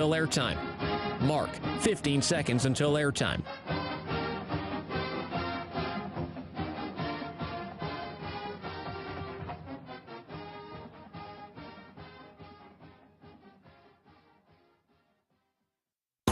Until airtime. Mark, 15 seconds until airtime.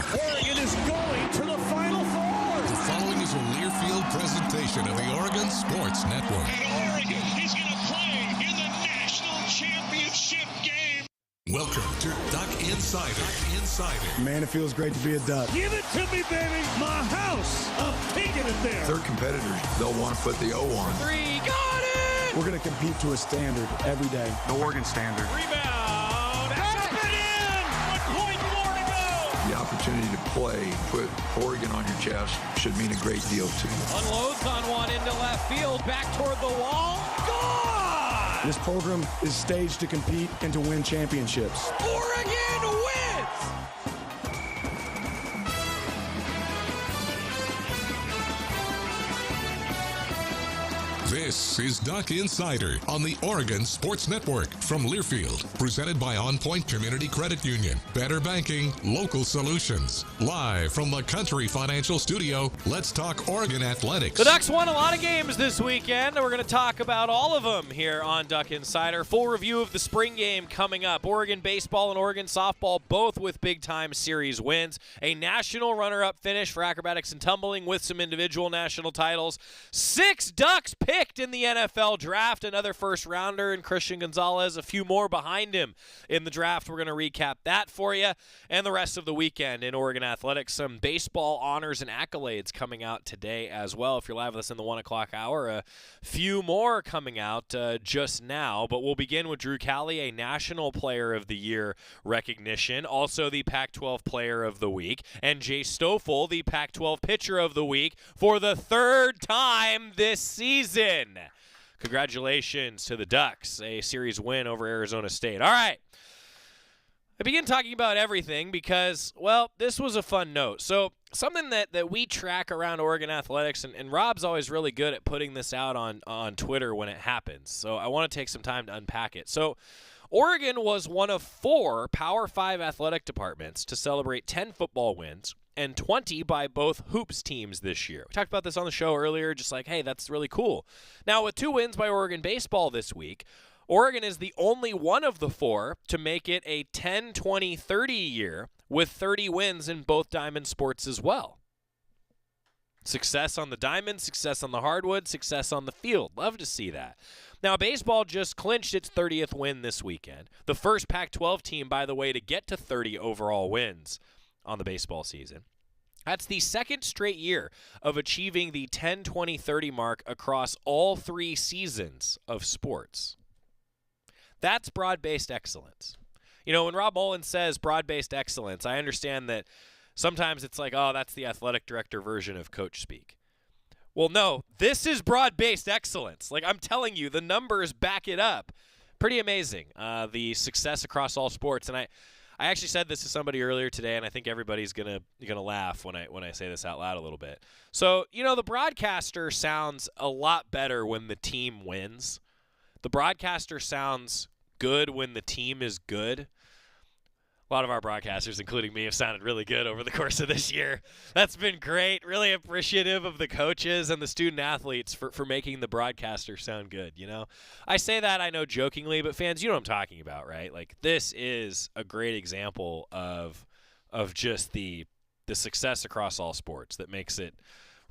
Oregon is going to the Final Four. The following is a Learfield presentation of the Oregon Sports Network. And Oregon is going to play in the national championship game. Welcome to Duck Insider. Duck Insider. Man, it feels great to be a Duck. Give it to me, baby. My house. I'm taking it there. They're competitors. They'll want to put the O on. Three, got it! We're going to compete to a standard every day. The Oregon standard. Rebound. Tap it in. 1 point more to go. The opportunity to play, put Oregon on your chest, should mean a great deal to you. Unloads on one into left field, back toward the wall. Gone! This program is staged to compete and to win championships. Oregon wins! This is Duck Insider on the Oregon Sports Network from Learfield, presented by OnPoint Community Credit Union. Better banking, local solutions. Live from the Country Financial Studio, let's talk Oregon athletics. The Ducks won a lot of games this weekend, and we're going to talk about all of them here on Duck Insider. Full review of the spring game coming up. Oregon baseball and Oregon softball both with big-time series wins. A national runner-up finish for acrobatics and tumbling with some individual national titles. 6 Ducks picked in the NFL draft, another first-rounder in Christian Gonzalez, a few more behind him in the draft. We're going to recap that for you, and the rest of the weekend in Oregon athletics. Some baseball honors and accolades coming out today as well. If you're live with us in the 1 o'clock hour, a few more coming out just now, but we'll begin with Drew Calley, a National Player of the Year recognition, also the Pac-12 Player of the Week, and Jay Stoffel, the Pac-12 Pitcher of the Week for the 3rd time this season. Congratulations to the Ducks, a series win over Arizona State. All right. I begin talking about everything because, well, this was a fun note. So something that we track around Oregon athletics, and Rob's always really good at putting this out on Twitter when it happens. So I want to take some time to unpack it. So Oregon was one of 4 Power 5 athletic departments to celebrate 10 football wins and 20 by both hoops teams this year. We talked about this on the show earlier, just like, hey, that's really cool. Now, with 2 wins by Oregon baseball this week, Oregon is the only one of the 4 to make it a 10, 20, 30 year with 30 wins in both diamond sports as well. Success on the diamond, success on the hardwood, success on the field. Love to see that. Now, baseball just clinched its 30th win this weekend. The first Pac-12 team, by the way, to get to 30 overall wins on the baseball season. That's the 2nd straight year of achieving the 10, 20, 30 mark across all 3 seasons of sports. That's broad-based excellence. You know, when Rob Mullen says broad-based excellence, I understand that sometimes it's like, oh, that's the athletic director version of coach speak. Well, no, this is broad-based excellence. Like, I'm telling you, the numbers back it up. Pretty amazing, the success across all sports. And I actually said this to somebody earlier today, and I think everybody's gonna laugh when I say this out loud a little bit. So, you know, the broadcaster sounds a lot better when the team wins. The broadcaster sounds good when the team is good. A lot of our broadcasters, including me, have sounded really good over the course of this year. That's been great. Really appreciative of the coaches and the student athletes for making the broadcaster sound good, you know? I say that, I know, jokingly, but fans, you know what I'm talking about, right? Like, this is a great example of just the success across all sports that makes it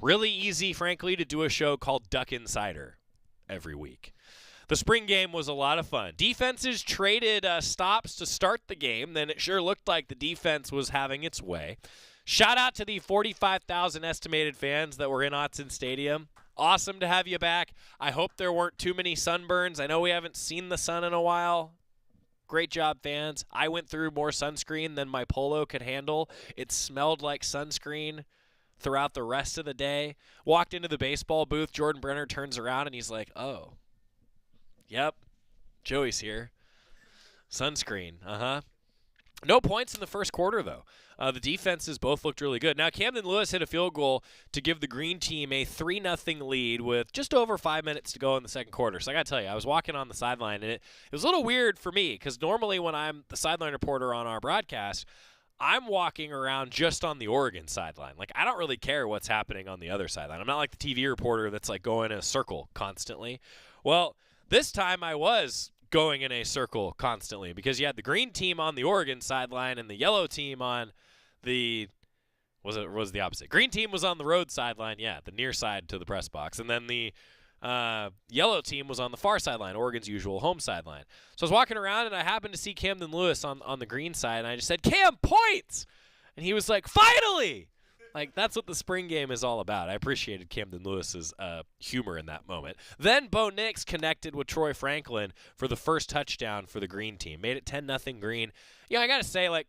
really easy, frankly, to do a show called Duck Insider every week. The spring game was a lot of fun. Defenses traded stops to start the game. Then it sure looked like the defense was having its way. Shout out to the 45,000 estimated fans that were in Autzen Stadium. Awesome to have you back. I hope there weren't too many sunburns. I know we haven't seen the sun in a while. Great job, fans. I went through more sunscreen than my polo could handle. It smelled like sunscreen throughout the rest of the day. Walked into the baseball booth. Jordan Brenner turns around and he's like, oh. Yep, Joey's here. Sunscreen, No points in the first quarter, though. The defenses both looked really good. Now, Camden Lewis hit a field goal to give the green team a 3-0 lead with just over 5 minutes to go in the second quarter. So I got to tell you, I was walking on the sideline, and it was a little weird for me because normally when I'm the sideline reporter on our broadcast, I'm walking around just on the Oregon sideline. Like, I don't really care what's happening on the other sideline. I'm not like the TV reporter that's like going in a circle constantly. Well, this time I was going in a circle constantly because you had the green team on the Oregon sideline and the yellow team on the was the opposite. Green team was on the road sideline, yeah, the near side to the press box, and then the yellow team was on the far sideline, Oregon's usual home sideline. So I was walking around and I happened to see Camden Lewis on the green side, and I just said, "Cam, points!" And he was like, "Finally!" Like, that's what the spring game is all about. I appreciated Camden Lewis's humor in that moment. Then Bo Nix connected with Troy Franklin for the first touchdown for the green team. Made it 10-0 green. Yeah, I got to say, like,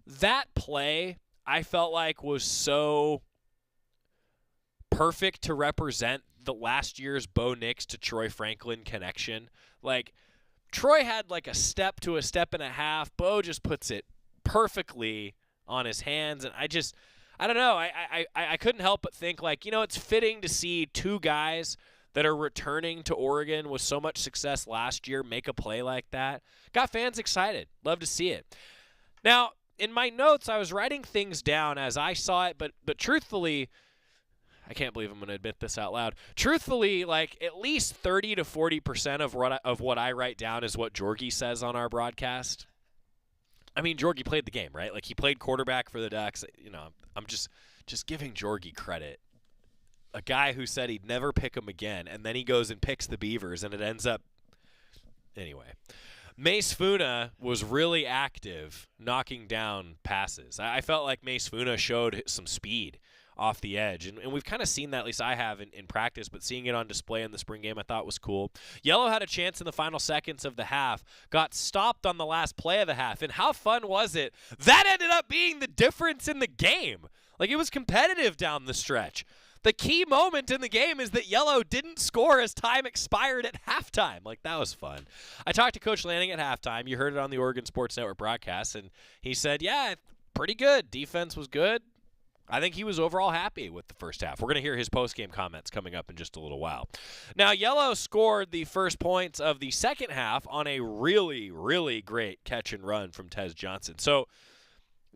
that play I felt like was so perfect to represent the last year's Bo Nix to Troy Franklin connection. Like, Troy had like a step to a step and a half. Bo just puts it perfectly on his hands, and I don't know. I couldn't help but think, like, it's fitting to see two guys that are returning to Oregon with so much success last year make a play like that. Got fans excited. Love to see it. Now, in my notes, I was writing things down as I saw it, but truthfully, I can't believe I'm going to admit this out loud. Truthfully, like, at least 30 to 40% of what I write down is what Jorgie says on our broadcast. I mean, Jorgie played the game, right? Like, he played quarterback for the Ducks. I'm just giving Jorgie credit. A guy who said he'd never pick him again, and then he goes and picks the Beavers, and it ends up anyway. Mace Funa was really active knocking down passes. I felt like Mace Funa showed some speed off the edge. And we've kind of seen that, at least I have in practice, but seeing it on display in the spring game I thought was cool. Yellow had a chance in the final seconds of the half, got stopped on the last play of the half. And how fun was it? That ended up being the difference in the game. Like, it was competitive down the stretch. The key moment in the game is that Yellow didn't score as time expired at halftime. Like, that was fun. I talked to Coach Lanning at halftime. You heard it on the Oregon Sports Network broadcast, and he said, yeah, pretty good. Defense was good. I think he was overall happy with the first half. We're going to hear his post-game comments coming up in just a little while. Now, Yellow scored the first points of the second half on a really, really great catch and run from Tez Johnson. So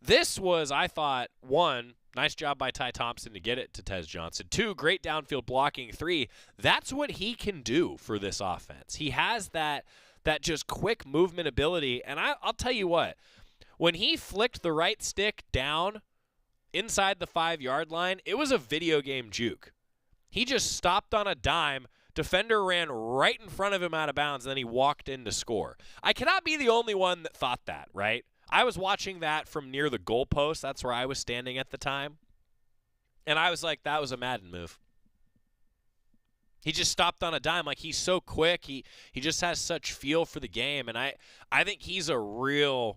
this was, I thought, one, nice job by Ty Thompson to get it to Tez Johnson. Two, great downfield blocking. Three, that's what he can do for this offense. He has that just quick movement ability. And I'll tell you what, when he flicked the right stick down inside the 5-yard line, it was a video game juke. He just stopped on a dime. Defender ran right in front of him out of bounds, and then he walked in to score. I cannot be the only one that thought that, right? I was watching that from near the goalpost. That's where I was standing at the time. And I was like, that was a Madden move. He just stopped on a dime. Like, he's so quick. He just has such feel for the game. And I think he's a real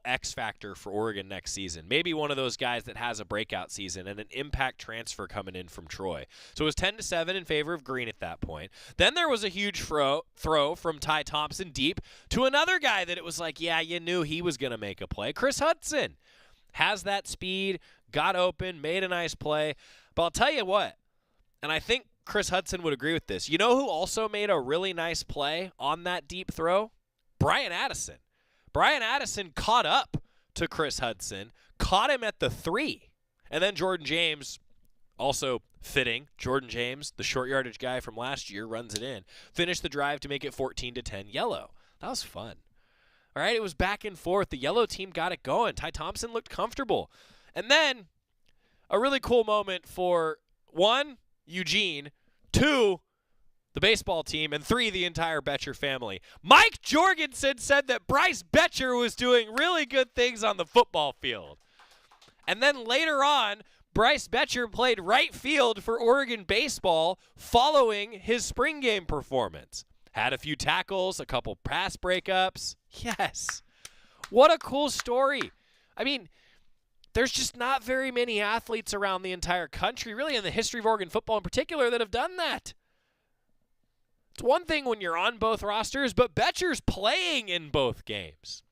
X factor for Oregon next season. Maybe one of those guys that has a breakout season and an impact transfer coming in from Troy. So it was 10-7 in favor of Green at that point. Then there was a huge throw from Ty Thompson deep to another guy that it was like, yeah, you knew he was going to make a play. Chris Hudson has that speed, got open, made a nice play. But I'll tell you what, and I think Chris Hudson would agree with this. You know who also made a really nice play on that deep throw? Brian Addison. Brian Addison caught up to Chris Hudson, caught him at the 3. And then Jordan James, also fitting, Jordan James, the short yardage guy from last year, runs it in. Finished the drive to make it 14-10 Yellow. That was fun. All right, it was back and forth. The Yellow team got it going. Ty Thompson looked comfortable. And then a really cool moment for, 1, Eugene, 2, the baseball team, and 3, the entire Betcher family. Mike Jorgensen said that Bryce Betcher was doing really good things on the football field. And then later on, Bryce Betcher played right field for Oregon baseball following his spring game performance. Had a few tackles, a couple pass breakups. Yes. What a cool story. I mean, there's just not very many athletes around the entire country, really in the history of Oregon football in particular, that have done that. It's one thing when you're on both rosters, but Betcher's playing in both games.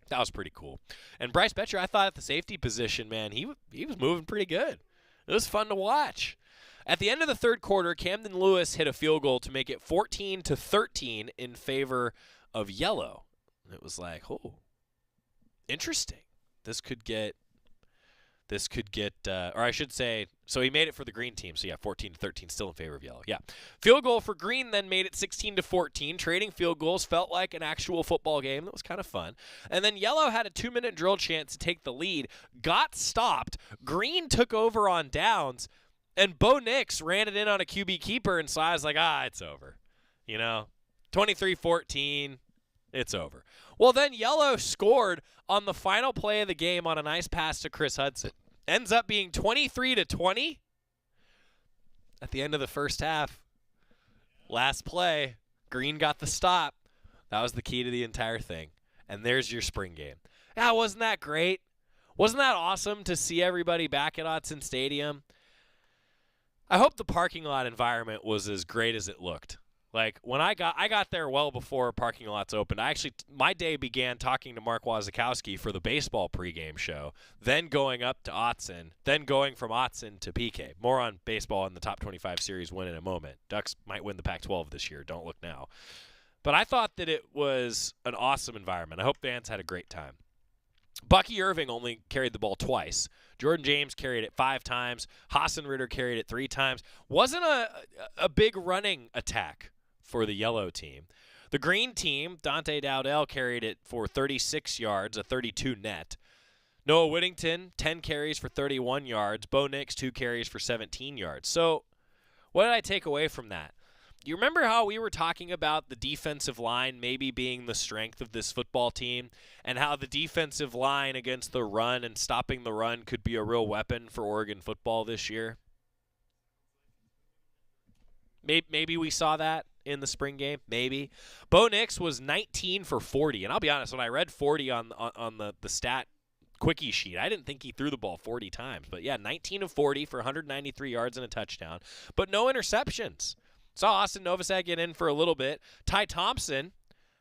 That was pretty cool. And Bryce Betcher, I thought at the safety position, man, he was moving pretty good. It was fun to watch. At the end of the third quarter, Camden Lewis hit a field goal to make it 14-13 in favor of Yellow. It was like, oh, interesting. This could get, or I should say, so he made it for the green team. So, yeah, 14-13, still in favor of yellow. Yeah. Field goal for green then made it 16-14. Trading field goals felt like an actual football game. That was kind of fun. And then yellow had a 2-minute drill chance to take the lead, got stopped. Green took over on downs, and Bo Nix ran it in on a QB keeper, and so I was like, it's over. 23-14, it's over. Well, then yellow scored on the final play of the game on a nice pass to Chris Hudson. Ends up being 23-20 at the end of the first half. Last play, green got the stop. That was the key to the entire thing. And there's your spring game. Yeah, wasn't that great? Wasn't that awesome to see everybody back at Autzen Stadium? I hope the parking lot environment was as great as it looked. Like, when I got there well before parking lots opened. My day began talking to Mark Wazakowski for the baseball pregame show, then going up to Autzen, then going from Autzen to PK. More on baseball in the top 25 series win in a moment. Ducks might win the Pac-12 this year. Don't look now. But I thought that it was an awesome environment. I hope fans had a great time. Bucky Irving only carried the ball twice. Jordan James carried it 5 times. Hassan Ritter carried it 3 times. Wasn't a big running attack for the yellow team. The green team, Dante Dowdell carried it for 36 yards, a 32 net. Noah Whittington, 10 carries for 31 yards. Bo Nix, 2 carries for 17 yards. So what did I take away from that? You remember how we were talking about the defensive line maybe being the strength of this football team, and how the defensive line against the run and stopping the run could be a real weapon for Oregon football this year? Maybe we saw that in the spring game, maybe. Bo Nix was 19 for 40, and I'll be honest, when I read 40 on the stat quickie sheet, I didn't think he threw the ball 40 times. But, yeah, 19 of 40 for 193 yards and a touchdown, but no interceptions. Saw Austin Novosad get in for a little bit. Ty Thompson,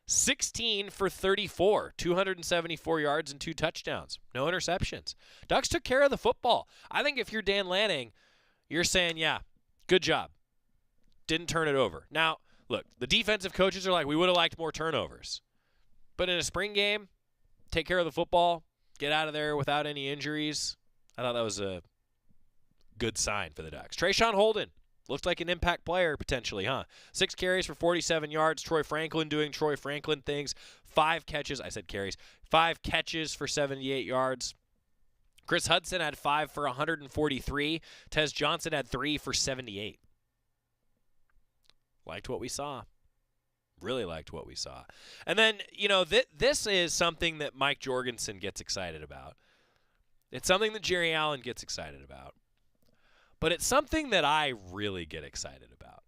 16 for 34, 274 yards and 2 touchdowns. No interceptions. Ducks took care of the football. I think if you're Dan Lanning, you're saying, yeah, good job. Didn't turn it over. Now, look, the defensive coaches are like, we would have liked more turnovers. But in a spring game, take care of the football, get out of there without any injuries. I thought that was a good sign for the Ducks. Trayshawn Holden looked like an impact player potentially, huh? 6 carries for 47 yards. Troy Franklin doing Troy Franklin things. 5 catches. I said carries. 5 catches for 78 yards. Chris Hudson had 5 for 143. Tez Johnson had 3 for 78. Liked what we saw. Really liked what we saw. And then, this is something that Mike Jorgensen gets excited about. It's something that Jerry Allen gets excited about. But it's something that I really get excited about.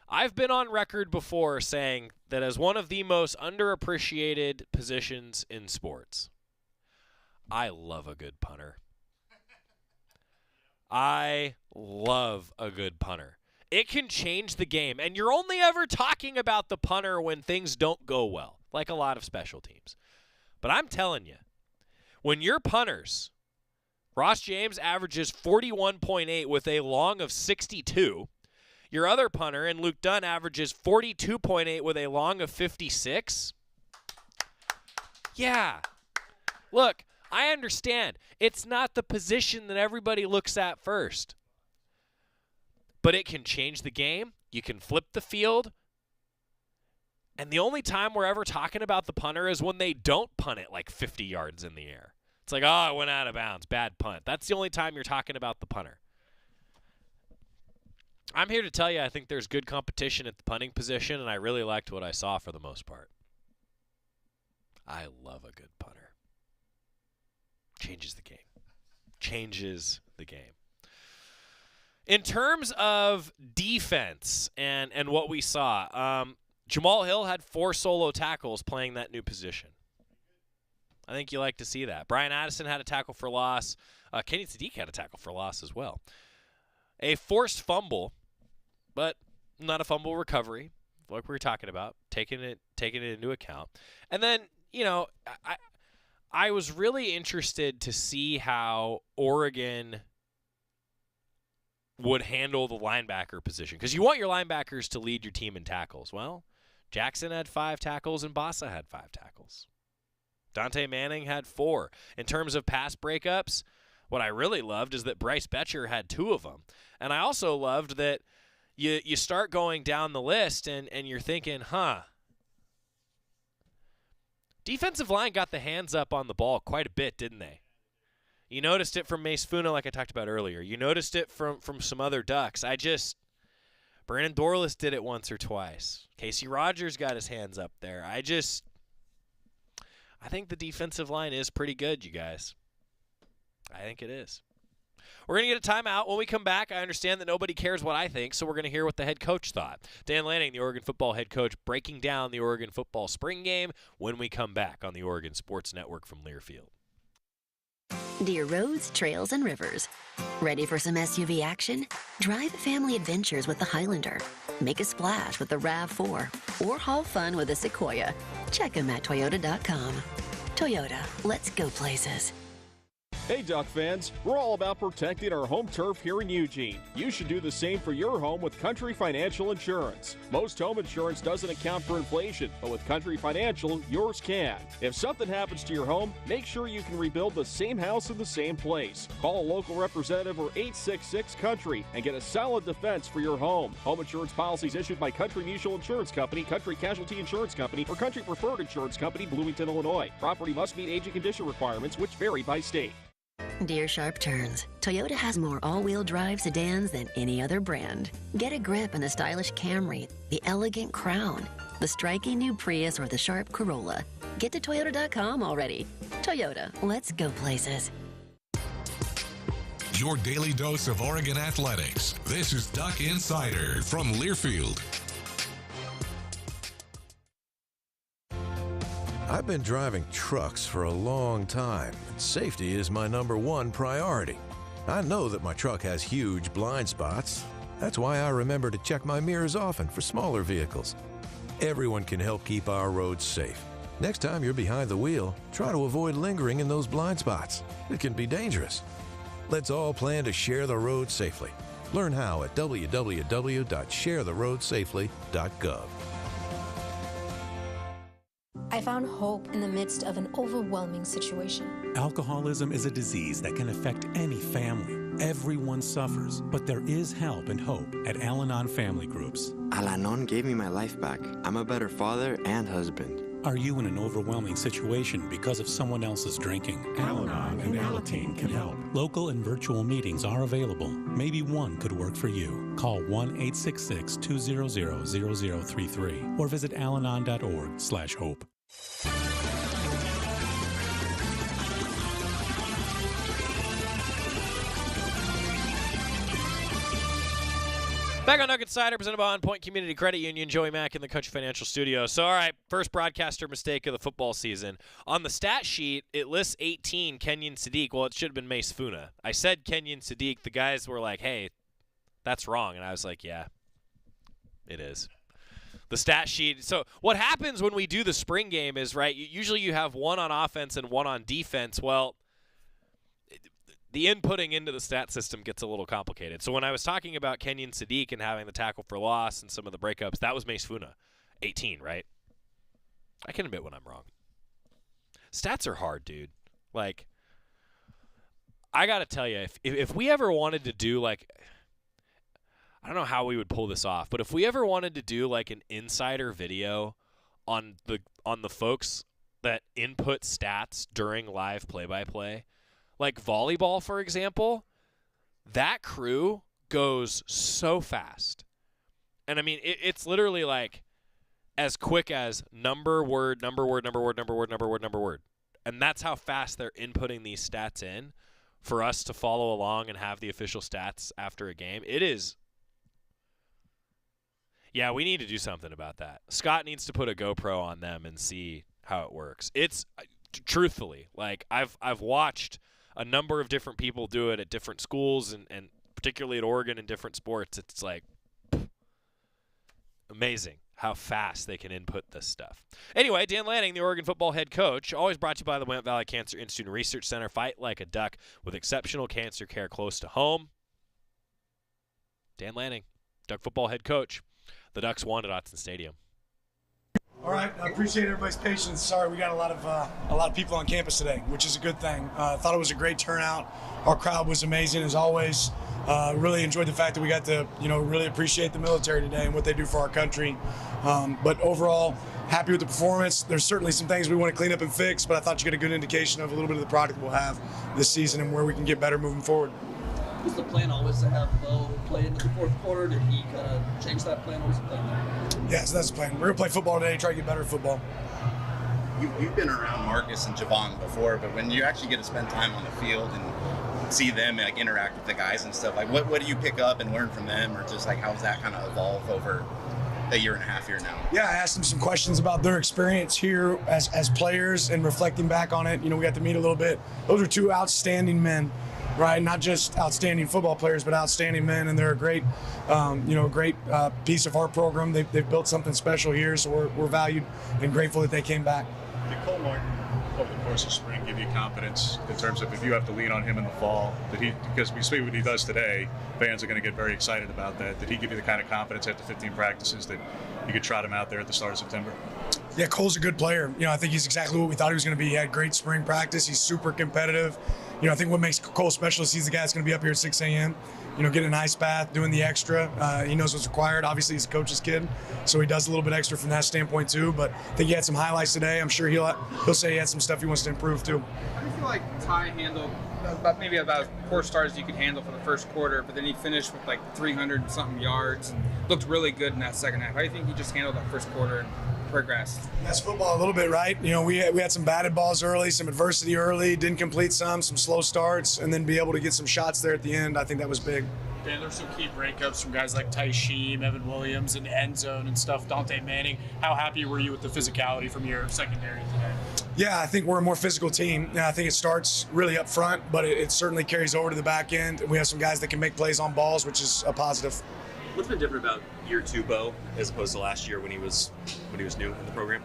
I've been on record before saying that as one of the most underappreciated positions in sports, I love a good punter. I love a good punter. It can change the game, and you're only ever talking about the punter when things don't go well, like a lot of special teams. But I'm telling you, when your punters, Ross James averages 41.8 with a long of 62, your other punter and Luke Dunn averages 42.8 with a long of 56. Yeah. Look, I understand. It's not the position that everybody looks at first. But it can change the game. You can flip the field. And the only time we're ever talking about the punter is when they don't punt it like 50 yards in the air. It's like, it went out of bounds. Bad punt. That's the only time you're talking about the punter. I'm here to tell you I think there's good competition at the punting position, and I really liked what I saw for the most part. I love a good punter. Changes the game. Changes the game. In terms of defense and what we saw, Jamal Hill had 4 solo tackles playing that new position. I think you like to see that. Brian Addison had a tackle for loss. Kenny Sadiq had a tackle for loss as well. A forced fumble, but not a fumble recovery, like we were talking about, taking it into account. And then, I was really interested to see how Oregon would handle the linebacker position, because you want your linebackers to lead your team in tackles. Well, Jackson had 5 tackles and Bassa had 5 tackles. Dante Manning had 4. In terms of pass breakups, what I really loved is that Bryce Betcher had 2 of them. And I also loved that you start going down the list and you're thinking, defensive line got the hands up on the ball quite a bit, didn't they? You noticed it from Mace Funa, like I talked about earlier. You noticed it from some other Ducks. Brandon Dorless did it once or twice. Casey Rogers got his hands up there. I think the defensive line is pretty good, you guys. I think it is. We're going to get a timeout. When we come back, I understand that nobody cares what I think, so we're going to hear what the head coach thought. Dan Lanning, the Oregon football head coach, breaking down the Oregon football spring game when we come back on the Oregon Sports Network from Learfield. Dear roads, trails, and rivers. Ready for some SUV action? Drive family adventures with the Highlander. Make a splash with the RAV4. Or haul fun with the Sequoia. Check them at Toyota.com. Toyota, let's go places. Hey Duck fans, we're all about protecting our home turf here in Eugene. You should do the same for your home with Country Financial Insurance. Most home insurance doesn't account for inflation, but with Country Financial, yours can. If something happens to your home, make sure you can rebuild the same house in the same place. Call a local representative or 866-COUNTRY and get a solid defense for your home. Home insurance policies issued by Country Mutual Insurance Company, Country Casualty Insurance Company, or Country Preferred Insurance Company, Bloomington, Illinois. Property must meet age and condition requirements, which vary by state. Dear Sharp Turns, Toyota has more all-wheel drive sedans than any other brand. Get a grip in the stylish Camry, the elegant Crown, the striking new Prius, or the sharp Corolla. Get to Toyota.com already. Toyota, let's go places. Your daily dose of Oregon athletics. This is Duck Insider from Learfield. I've been driving trucks for a long time, and safety is my #1 priority. I know that my truck has huge blind spots. That's why I remember to check my mirrors often for smaller vehicles. Everyone can help keep our roads safe. Next time you're behind the wheel, try to avoid lingering in those blind spots. It can be dangerous. Let's all plan to share the road safely. Learn how at www.sharetheroadsafely.gov. I found hope in the midst of an overwhelming situation. Alcoholism is a disease that can affect any family. Everyone suffers, but there is help and hope at Al-Anon Family Groups. Al-Anon gave me my life back. I'm a better father and husband. Are you in an overwhelming situation because of someone else's drinking? Al-Anon and Alateen can help. Local and virtual meetings are available. Maybe one could work for you. Call 1-866-200-0033 or visit alanon.org/hope. Back on Duck Insider, presented by OnPoint Community Credit Union. Joey Mack in the Country Financial Studio. So, all right, first broadcaster mistake of the football season. On the stat sheet, it lists 18, Kenyon Sadiq. Well, it should have been Mace Funa. I said Kenyon Sadiq. The guys were like, hey, that's wrong. And I was like, yeah, it is. The stat sheet. So what happens when we do the spring game is, right, usually you have one on offense and one on defense. Well, the inputting into the stat system gets a little complicated. So when I was talking about Kenyon Sadiq and having the tackle for loss and some of the breakups, that was Mace Funa, 18, right? I can admit when I'm wrong. Stats are hard, dude. Like, I got to tell you, if we ever wanted to do, like, I don't know how we would pull this off, but if we ever wanted to do, like, an insider video on the folks that input stats during live play-by-play, like volleyball, for example, that crew goes so fast. And, I mean, it's literally like as quick as number, word, number, word, number, word, number, word, number, word, number, word. And that's how fast they're inputting these stats in for us to follow along and have the official stats after a game. It is – yeah, we need to do something about that. Scott needs to put a GoPro on them and see how it works. It's – truthfully, like I've watched – a number of different people do it at different schools and particularly at Oregon in different sports. It's like amazing how fast they can input this stuff. Anyway, Dan Lanning, the Oregon football head coach, always brought to you by the Willamette Valley Cancer Institute and Research Center. Fight like a duck with exceptional cancer care close to home. Dan Lanning, Duck football head coach. The Ducks won at Autzen Stadium. All right, I appreciate everybody's patience. Sorry, we got a lot of people on campus today, which is a good thing. I thought it was a great turnout. Our crowd was amazing as always. Really enjoyed the fact that we got to, really appreciate the military today and what they do for our country. But overall, happy with the performance. There's certainly some things we want to clean up and fix, but I thought you get a good indication of a little bit of the product we'll have this season and where we can get better moving forward. Was the plan always to have Bo play into the fourth quarter? Did he kind of change that plan? What was the plan there? Yes, that's the plan. We're going to play football today, try to get better at football. You've been around Marcus and Javon before, but when you actually get to spend time on the field and see them like interact with the guys and stuff, like what do you pick up and learn from them, or just like how's that kind of evolve over a year and a half here now? Yeah, I asked them some questions about their experience here as players and reflecting back on it. We got to meet a little bit. Those are two outstanding men, right? Not just outstanding football players, but outstanding men, and they're a great, great piece of our program. They've built something special here, so we're valued and grateful that they came back. Did Cole Martin, over the course of spring, give you confidence in terms of if you have to lean on him in the fall? Because we see what he does today, fans are going to get very excited about that. Did he give you the kind of confidence after 15 practices that you could trot him out there at the start of September? Yeah, Cole's a good player. I think he's exactly what we thought he was going to be. He had great spring practice. He's super competitive. I think what makes Cole special is he's the guy that's going to be up here at 6 a.m., getting an ice bath, doing the extra. He knows what's required. Obviously, he's a coach's kid, so he does a little bit extra from that standpoint, too. But I think he had some highlights today. I'm sure he'll say he had some stuff he wants to improve, too. How do you feel like Ty handled about 4 stars you could handle for the first quarter, but then he finished with like 300-something yards and looked really good in that second half? How do you think he just handled that first quarter and progressed? That's football a little bit, right? We had some batted balls early, some adversity early, didn't complete some slow starts, and then be able to get some shots there at the end. I think that was big. Dan, there's some key breakups from guys like Ty Sheem, Evan Williams, and end zone and stuff, Dante Manning. How happy were you with the physicality from your secondary today? Yeah, I think we're a more physical team. I think it starts really up front, but it certainly carries over to the back end. We have some guys that can make plays on balls, which is a positive. What's been different about year 2 Bo as opposed to last year when he was new in the program?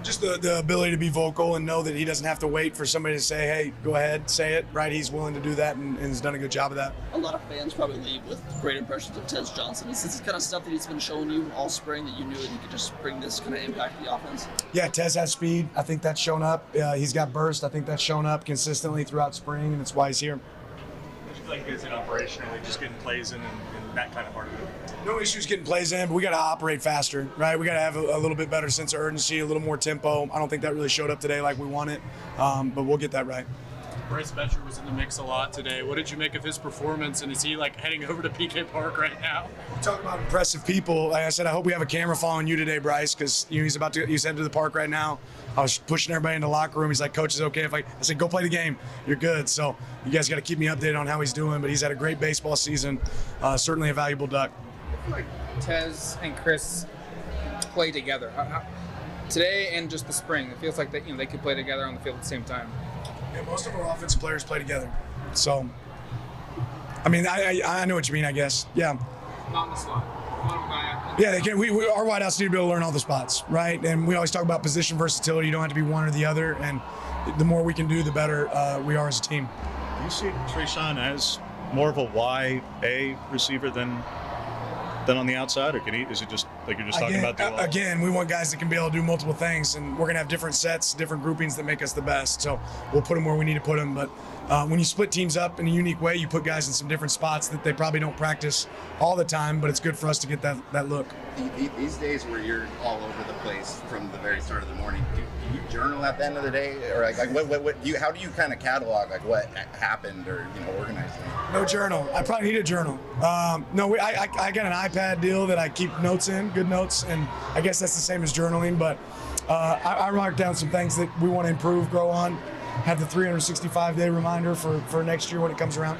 Just the ability to be vocal and know that he doesn't have to wait for somebody to say, hey, go ahead, say it, right? He's willing to do that and has done a good job of that. A lot of fans probably leave with great impressions of Tez Johnson. Is this the kind of stuff that he's been showing you all spring that you knew that he could just bring this kind of impact to the offense? Yeah, Tez has speed. I think that's shown up. He's got burst. I think that's shown up consistently throughout spring, and that's why he's here. What do you think is it operationally, just getting plays in and that kind of part of it? No issues getting plays in, but we got to operate faster, right? We got to have a little bit better sense of urgency, a little more tempo. I don't think that really showed up today like we wanted, but we'll get that right. Bryce Betcher was in the mix a lot today. What did you make of his performance, and is he heading over to PK Park right now? Talk about impressive people. Like I said, I hope we have a camera following you today, Bryce, because he's headed to the park right now. I was pushing everybody in the locker room. He's like, Coach, is it okay if I said, go play the game. You're good. So you guys got to keep me updated on how he's doing, but he's had a great baseball season. Certainly a valuable Duck. I feel like Tez and Chris play together today and just the spring. It feels like they could play together on the field at the same time. Yeah, most of our offensive players play together. So, I mean, I know what you mean, I guess. Yeah. Not in the slot. Yeah, they can. Our wideouts need to be able to learn all the spots, right? And we always talk about position versatility. You don't have to be one or the other, and the more we can do, the better we are as a team. Do you see Trayshawn as more of a YA receiver than on the outside, or is it just like you're just talking about? Again, we want guys that can be able to do multiple things, and we're going to have different sets, different groupings that make us the best. So we'll put them where we need to put them. But when you split teams up in a unique way, you put guys in some different spots that they probably don't practice all the time, but it's good for us to get that look. These days where you're all over the place from the very start of the morning, do you journal at the end of the day, or how do you kind of catalog what happened or organize it? No journal. I probably need a journal. No, I got an iPad deal that I keep notes in, good notes, and I guess that's the same as journaling. But I mark down some things that we want to improve, grow on. Have the 365-day reminder for next year when it comes around.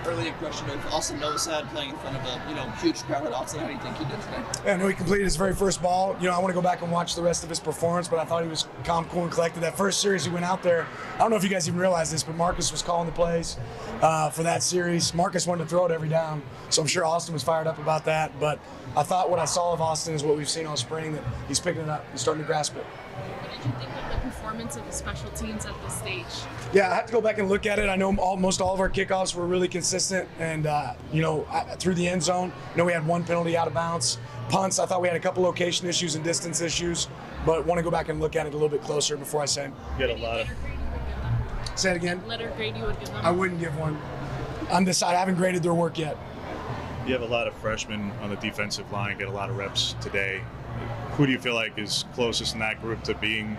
Early impression of Austin Novosad playing in front of a huge crowd at Austin. How do you think he did today? Yeah, no, he completed his very first ball. I want to go back and watch the rest of his performance, but I thought he was calm, cool, and collected. That first series he went out there, I don't know if you guys even realize this, but Marcus was calling the plays for that series. Marcus wanted to throw it every down, so I'm sure Austin was fired up about that. But I thought what I saw of Austin is what we've seen all spring, that he's picking it up. He's starting to grasp it. What did you think of the performance performance of the special teams at this stage? Yeah, I have to go back and look at it. I know most all of our kickoffs were really consistent, and through the end zone. We had one penalty out of bounds. Punts, I thought we had a couple location issues and distance issues, but want to go back and look at it a little bit closer before I say. You had a lot of. Say it again. Letter grade you would give them? I wouldn't give one. Undecided. I haven't graded their work yet. You have a lot of freshmen on the defensive line, get a lot of reps today. Who do you feel like is closest in that group to being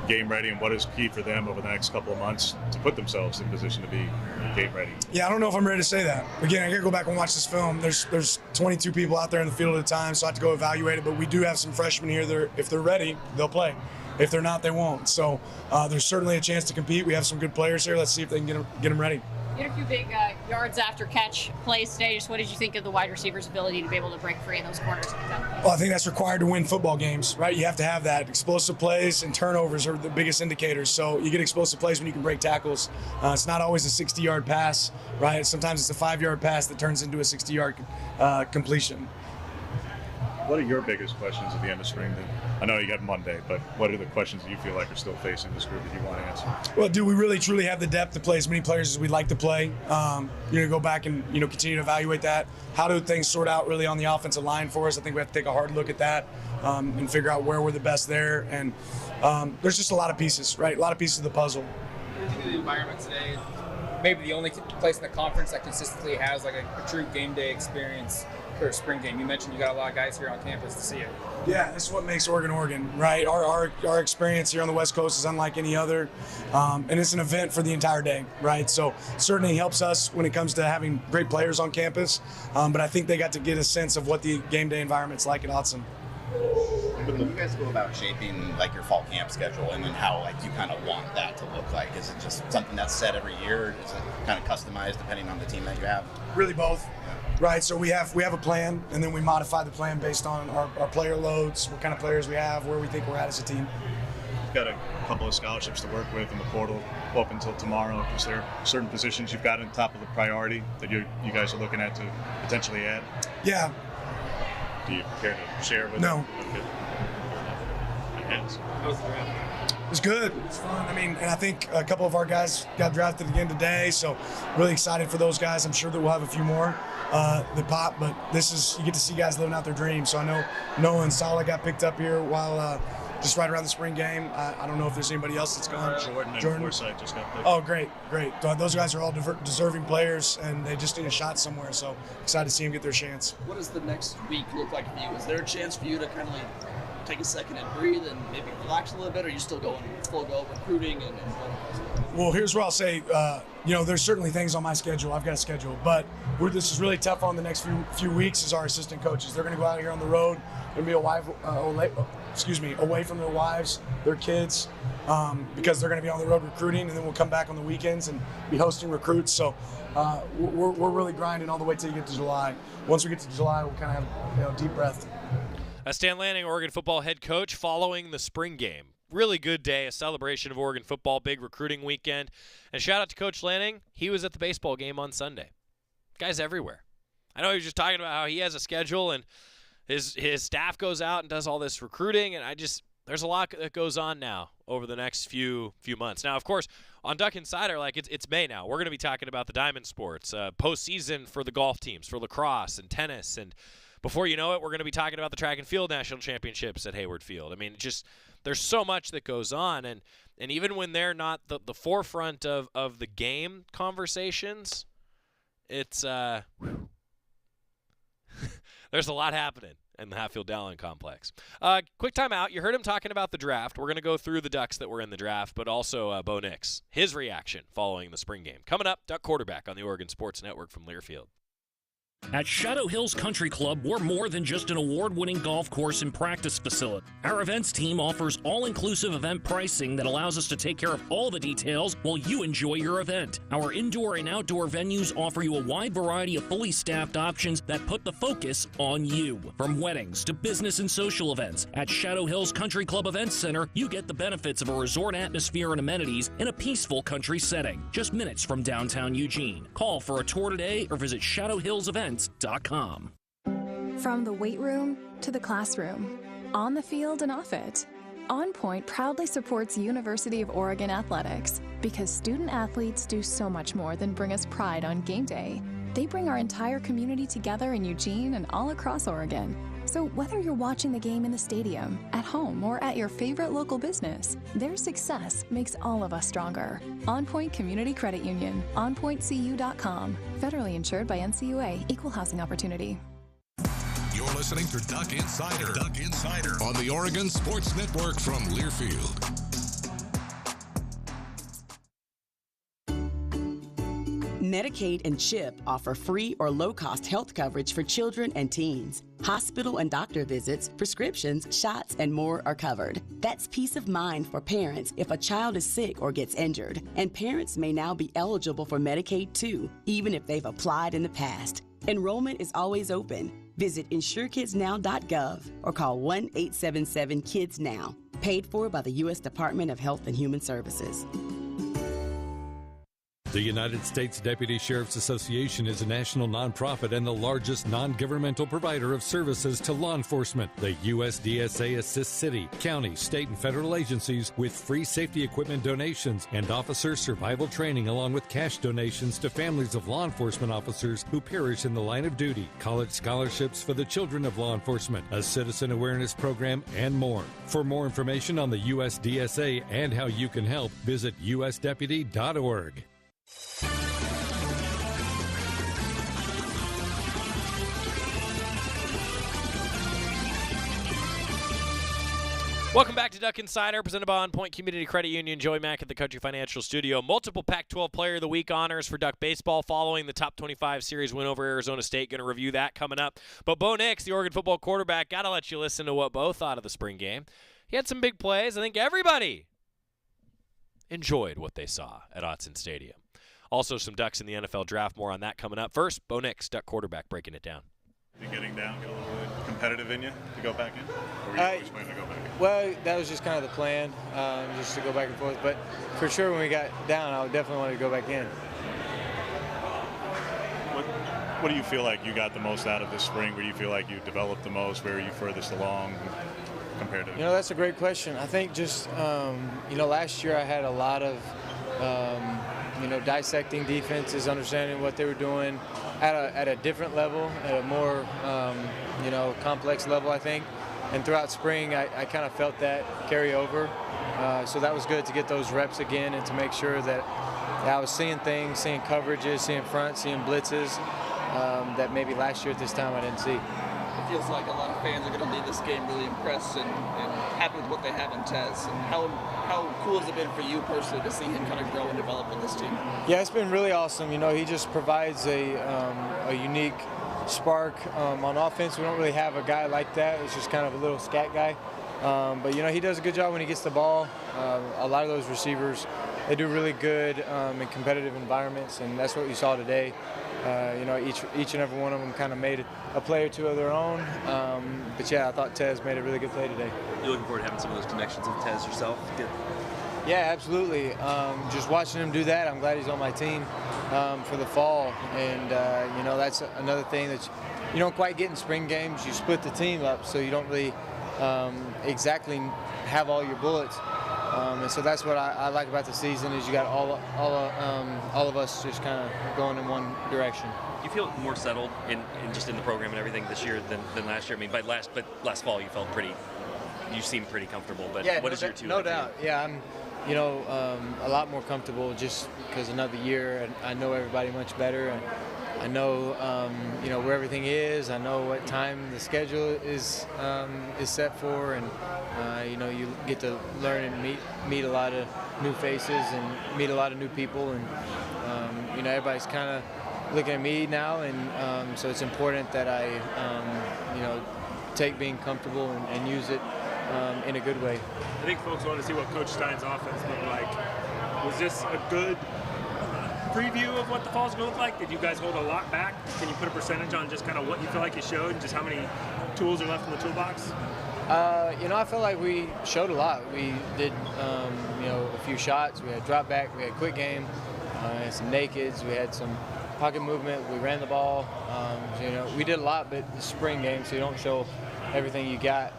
game ready, and what is key for them over the next couple of months to put themselves in position to be game ready? Yeah, I don't know if I'm ready to say that. Again, I got to go back and watch this film. There's 22 people out there in the field at a time, so I have to go evaluate it. But we do have some freshmen here that if they're ready, they'll play. If they're not, they won't. So there's certainly a chance to compete. We have some good players here. Let's see if they can get them ready. You had a few big yards after catch plays today. Just what did you think of the wide receiver's ability to be able to break free in those corners? Well, I think that's required to win football games, right? You have to have that. Explosive plays and turnovers are the biggest indicators. So you get explosive plays when you can break tackles. It's not always a 60-yard pass, right? Sometimes it's a 5-yard pass that turns into a 60-yard completion. What are your biggest questions at the end of spring? I know you got Monday, but what are the questions that you feel like are still facing this group that you want to answer? Well, do we really truly have the depth to play as many players as we'd like to play? Go back and continue to evaluate that. How do things sort out really on the offensive line for us? I think we have to take a hard look at that and figure out where we're the best there. And there's just a lot of pieces, right? A lot of pieces of the puzzle. What do you think of the environment today? Maybe the only place in the conference that consistently has like a true game day experience for a spring game. You mentioned you got a lot of guys here on campus to see it. Yeah, this is what makes Oregon, right? Our experience here on the West Coast is unlike any other, and it's an event for the entire day, right? So certainly helps us when it comes to having great players on campus, but I think they got to get a sense of what the game day environment's like at Autzen. When you guys go about shaping like your fall camp schedule, and then how you kind of want that to look like, is it just something that's set every year, or is it kind of customized depending on the team that you have? Really both. Right, so we have a plan, and then we modify the plan based on our player loads, what kind of players we have, where we think we're at as a team. You've got a couple of scholarships to work with in the portal up until tomorrow. Is there certain positions you've got on top of the priority that you guys are looking at to potentially add? Yeah. Do you care to share with No. them? Okay. How was the draft? It was good. It's fun. And I think a couple of our guys got drafted again today, so really excited for those guys. I'm sure that we'll have a few more that pop, but you get to see guys living out their dreams. So I know Noah and Sala got picked up here while just right around the spring game. I don't know if there's anybody else that's gone. Jordan and Forsythe just got picked. Oh, great. Those guys are all deserving players, and they just need a shot somewhere. So excited to see them get their chance. What does the next week look like for you? Is there a chance for you to kind of take a second and breathe and maybe relax a little bit, or are you still going full go recruiting and Well, here's what I'll say. There's certainly things on my schedule. I've got a schedule, but this is really tough on the next few weeks is our assistant coaches. They're going to go out here on the road and be away from their wives, their kids, because they're going to be on the road recruiting, and then we'll come back on the weekends and be hosting recruits. So we're really grinding all the way till you get to July. Once we get to July, we'll kind of have deep breath. Stan Lanning, Oregon football head coach, following the spring game. Really good day, a celebration of Oregon football, big recruiting weekend. And shout out to Coach Lanning. He was at the baseball game on Sunday. Guy's everywhere. I know he was just talking about how he has a schedule and his staff goes out and does all this recruiting, and there's a lot that goes on now over the next few months. Now, of course, on Duck Insider, it's May now. We're going to be talking about the diamond sports, postseason for the golf teams, for lacrosse and tennis, and before you know it, we're going to be talking about the track and field national championships at Hayward Field. There's so much that goes on, and even when they're not the forefront of the game conversations, it's there's a lot happening in the Hatfield-Dowling complex. Quick timeout. You heard him talking about the draft. We're going to go through the Ducks that were in the draft, but also Bo Nix, his reaction following the spring game. Coming up, Duck quarterback on the Oregon Sports Network from Learfield. At Shadow Hills Country Club, we're more than just an award-winning golf course and practice facility. Our events team offers all-inclusive event pricing that allows us to take care of all the details while you enjoy your event. Our indoor and outdoor venues offer you a wide variety of fully staffed options that put the focus on you. From weddings to business and social events, at Shadow Hills Country Club Events Center, you get the benefits of a resort atmosphere and amenities in a peaceful country setting, just minutes from downtown Eugene. Call for a tour today or visit shadowhillsevents.com. From the weight room to the classroom, on the field and off it, OnPoint proudly supports University of Oregon athletics because student athletes do so much more than bring us pride on game day. They bring our entire community together in Eugene and all across Oregon. So whether you're watching the game in the stadium, at home, or at your favorite local business, their success makes all of us stronger. OnPoint Community Credit Union, onpointcu.com. Federally insured by NCUA, Equal Housing Opportunity. You're listening to Duck Insider. Duck Insider on the Oregon Sports Network from Learfield. Medicaid and CHIP offer free or low-cost health coverage for children and teens. Hospital and doctor visits, prescriptions, shots, and more are covered. That's peace of mind for parents if a child is sick or gets injured. And parents may now be eligible for Medicaid too, even if they've applied in the past. Enrollment is always open. Visit insurekidsnow.gov or call 1-877-KIDS-NOW. Paid for by the U.S. Department of Health and Human Services. The United States Deputy Sheriff's Association is a national nonprofit and the largest non-governmental provider of services to law enforcement. The USDSA assists city, county, state, and federal agencies with free safety equipment donations and officer survival training, along with cash donations to families of law enforcement officers who perish in the line of duty, college scholarships for the children of law enforcement, a citizen awareness program, and more. For more information on the USDSA and how you can help, visit usdeputy.org. Welcome back to Duck Insider, presented by OnPoint Community Credit Union. Joey Mack at the Country Financial Studio. Multiple Pac-12 Player of the Week honors for Duck Baseball following the top 25 series win over Arizona State. Going to review that coming up. But Bo Nix, the Oregon football quarterback, got to let you listen to what Bo thought of the spring game. He had some big plays. I think everybody enjoyed what they saw at Autzen Stadium. Also, some Ducks in the NFL draft. More on that coming up. First, Bo Nix, Duck quarterback, breaking it down. Getting down, get a little bit competitive in you to go back in? Or were you always planning to go back in? Well, that was just kind of the plan, just to go back and forth. But for sure, when we got down, I would definitely want to go back in. What do you feel like you got the most out of this spring? Where do you feel like you developed the most? Where are you furthest along compared to? That's a great question. I think just, last year I had a lot of, dissecting defenses, understanding what they were doing at a different level, at a more, complex level, I think. And throughout spring, I kind of felt that carry over. So that was good to get those reps again and to make sure that I was seeing things, seeing coverages, seeing front, seeing blitzes that maybe last year at this time I didn't see. It feels like a lot of fans are going to leave this game really impressed and happy with what they have in Tez. And how cool has it been for you personally to see him kind of grow and develop with this team? Yeah, it's been really awesome. He just provides a unique spark on offense. We don't really have a guy like that. It's just kind of a little scat guy. But he does a good job when he gets the ball. A lot of those receivers, they do really good in competitive environments, and that's what you saw today. Each and every one of them kind of made a play or two of their own. But yeah, I thought Tez made a really good play today. You're looking forward to having some of those connections with Tez yourself? Yeah, absolutely. Just watching him do that, I'm glad he's on my team for the fall. And, that's another thing that you don't quite get in spring games. You split the team up, so you don't really exactly have all your bullets. And so that's what I like about the season is you got all of us just kind of going in one direction. You feel more settled in the program and everything this year than last year? I mean, but last fall you seemed pretty comfortable. But yeah, what is your two? No doubt. Yeah, I'm a lot more comfortable just because another year and I know everybody much better. And I know where everything is. I know what time the schedule is set for, and you get to learn and meet a lot of new faces and meet a lot of new people, and everybody's kind of looking at me now, and so it's important that I take being comfortable and use it in a good way. I think folks want to see what Coach Stein's offense looked like. Was this a good preview of what the fall's going to look like? Did you guys hold a lot back? Can you put a percentage on just kind of what you feel like you showed and just how many tools are left in the toolbox? I feel like we showed a lot. We did, a few shots. We had drop back. We had quick game. We had some nakeds. We had some pocket movement. We ran the ball. We did a lot, but it's spring game, so you don't show everything you got,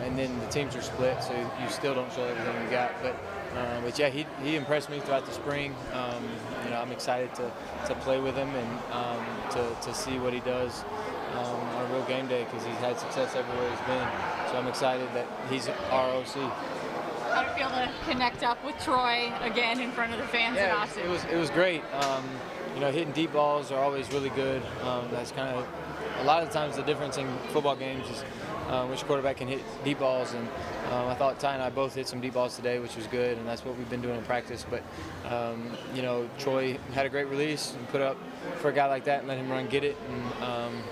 and then the teams are split, so you still don't show everything you got. But yeah, he impressed me throughout the spring. I'm excited to play with him and to see what he does on a real game day, because he's had success everywhere he's been. So I'm excited that he's our OC. How did it feel to connect up with Troy again in front of the fans in Austin? It was great. Hitting deep balls are always really good. That's kind of a lot of the times the difference in football games is which quarterback can hit deep balls, and I thought Ty and I both hit some deep balls today, which was good, and that's what we've been doing in practice. But Troy had a great release and put up for a guy like that and let him run get it, and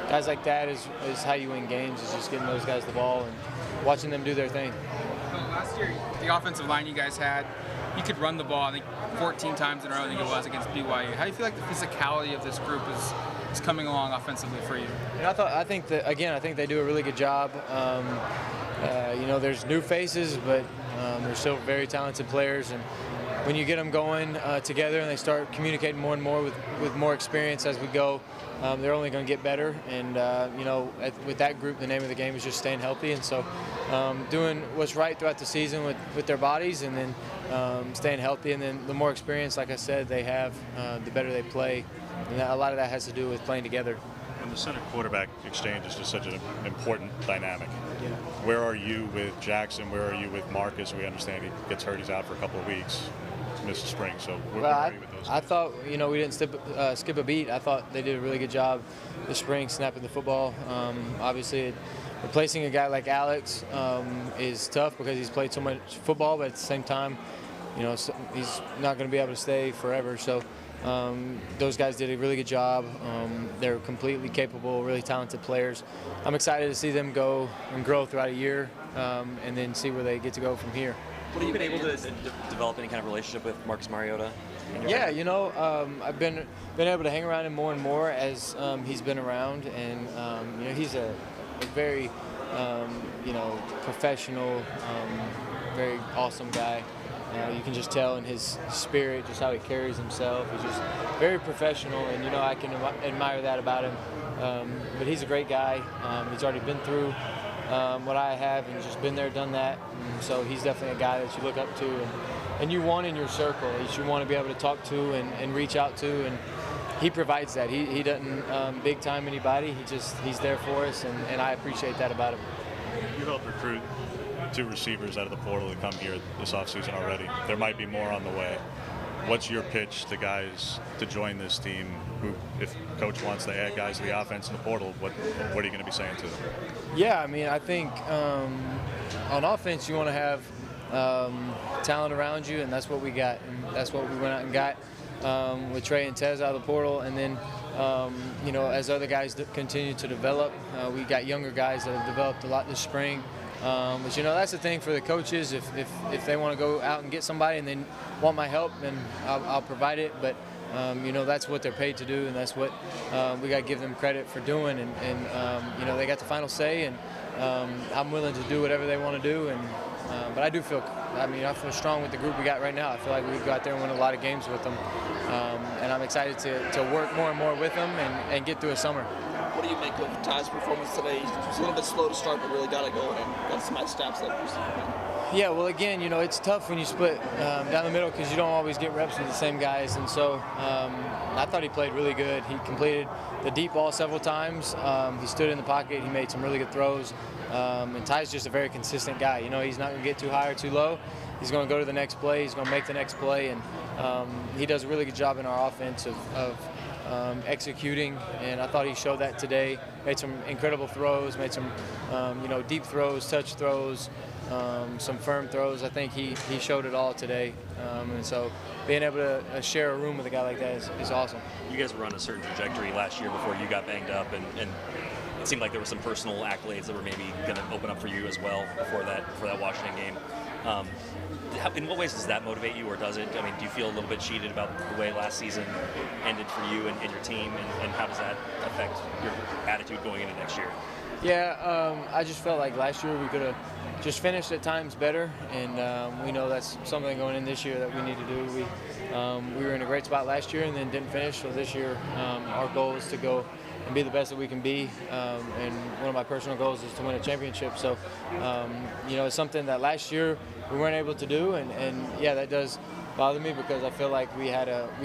guys like that is how you win games, is just getting those guys the ball and watching them do their thing. Last year, the offensive line you guys had, you could run the ball, I think, 14 times in a row, I think it was, against BYU. How do you feel like the physicality of this group is coming along offensively for you? I think they do a really good job. There's new faces, but they're still very talented players, and when you get them going together and they start communicating more and more with more experience as we go, they're only going to get better. And with that group, the name of the game is just staying healthy, and so doing what's right throughout the season with their bodies, and then staying healthy. And then the more experience, like I said, they have, the better they play. And a lot of that has to do with playing together. And the center quarterback exchange is just such an important dynamic. Yeah. Where are you with Jackson? Where are you with Marcus? We understand he gets hurt, he's out for a couple of weeks, missed the spring. So where are you with those? I thought we didn't skip a beat. I thought they did a really good job this spring snapping the football. Obviously, replacing a guy like Alex is tough because he's played so much football, but at the same time, he's not going to be able to stay forever. So those guys did a really good job. They're completely capable, really talented players. I'm excited to see them go and grow throughout a year, and then see where they get to go from here. What have you been able to develop any kind of relationship with Marcus Mariota? Yeah, I've been able to hang around him more and more as he's been around, and he's a very professional, very awesome guy. You can just tell in his spirit, just how he carries himself. He's just very professional, and I can admire that about him. But he's a great guy. He's already been through what I have, and just been there, done that. And so he's definitely a guy that you look up to, and you want in your circle, that you want to be able to talk to and reach out to, and he provides that. He doesn't big time anybody. He's there for us, and I appreciate that about him. You helped recruit 2 receivers out of the portal to come here this offseason already. There might be more on the way. What's your pitch to guys to join this team who, if coach wants to add guys to the offense in the portal, what are you going to be saying to them? Yeah, I think on offense you want to have talent around you, and that's what we got. And that's what we went out and got with Trey and Tez out of the portal. And then, as other guys continue to develop, we got younger guys that have developed a lot this spring. But that's the thing for the coaches. If they want to go out and get somebody and they want my help, then I'll provide it. But that's what they're paid to do, and that's what we got to give them credit for doing. And they got the final say, and I'm willing to do whatever they want to do. And but I do feel, I feel strong with the group we got right now. I feel like we go out there and win a lot of games with them, and I'm excited to work more and more with them and get through a summer. What do you make of Ty's performance today? He was a little bit slow to start, but really got it going and got some nice stats that Yeah, well, again, it's tough when you split down the middle because you don't always get reps with the same guys. And so I thought he played really good. He completed the deep ball several times. He stood in the pocket. He made some really good throws. And Ty's just a very consistent guy. He's not going to get too high or too low. He's going to go to the next play. He's going to make the next play. And he does a really good job in our offense of executing, and I thought he showed that today. Made some incredible throws, made some deep throws, touch throws, some firm throws. I think he showed it all today, and so being able to share a room with a guy like that is awesome. You guys were on a certain trajectory last year before you got banged up, and it seemed like there were some personal accolades that were maybe going to open up for you as well before that Washington game. In what ways does that motivate you, or does it? Do you feel a little bit cheated about the way last season ended for you and your team, and how does that affect your attitude going into next year? Yeah, I just felt like last year we could have just finished at times better, and we know that's something going in this year that we need to do. We were in a great spot last year and then didn't finish, so this year our goal is to go be the best that we can be. And one of my personal goals is to win a championship. So, it's something that last year we weren't able to do, and yeah, that does bother me because I feel like we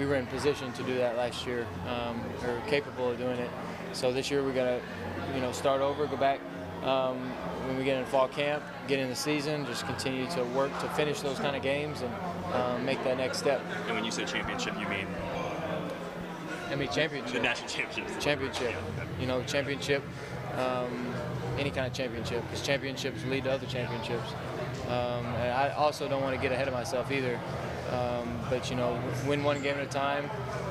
were in position to do that last year, or capable of doing it. So this year we got to, start over, go back when we get in fall camp, get in the season, just continue to work to finish those kind of games and make that next step. And when you say championship, you mean? I mean championship. The national championship. Championship. Championship. Any kind of championship, because championships lead to other championships. And I also don't want to get ahead of myself either. But win one game at a time.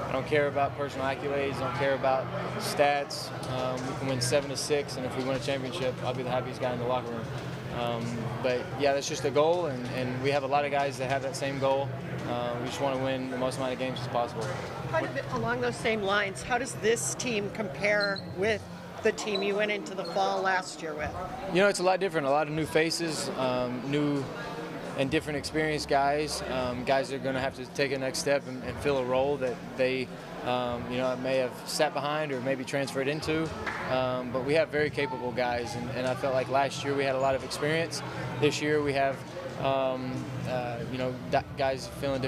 I don't care about personal accolades. Don't care about stats. We can win 7-6, and if we win a championship, I'll be the happiest guy in the locker room. But yeah, that's just the goal, and we have a lot of guys that have that same goal. We just want to win the most amount of games as possible. Along those same lines, how does this team compare with the team you went into the fall last year with? It's a lot different. A lot of new faces, new and different experienced guys. Guys that are going to have to take a next step and fill a role that they may have sat behind or maybe transferred into. But we have very capable guys, and I felt like last year we had a lot of experience. This year we have guys filling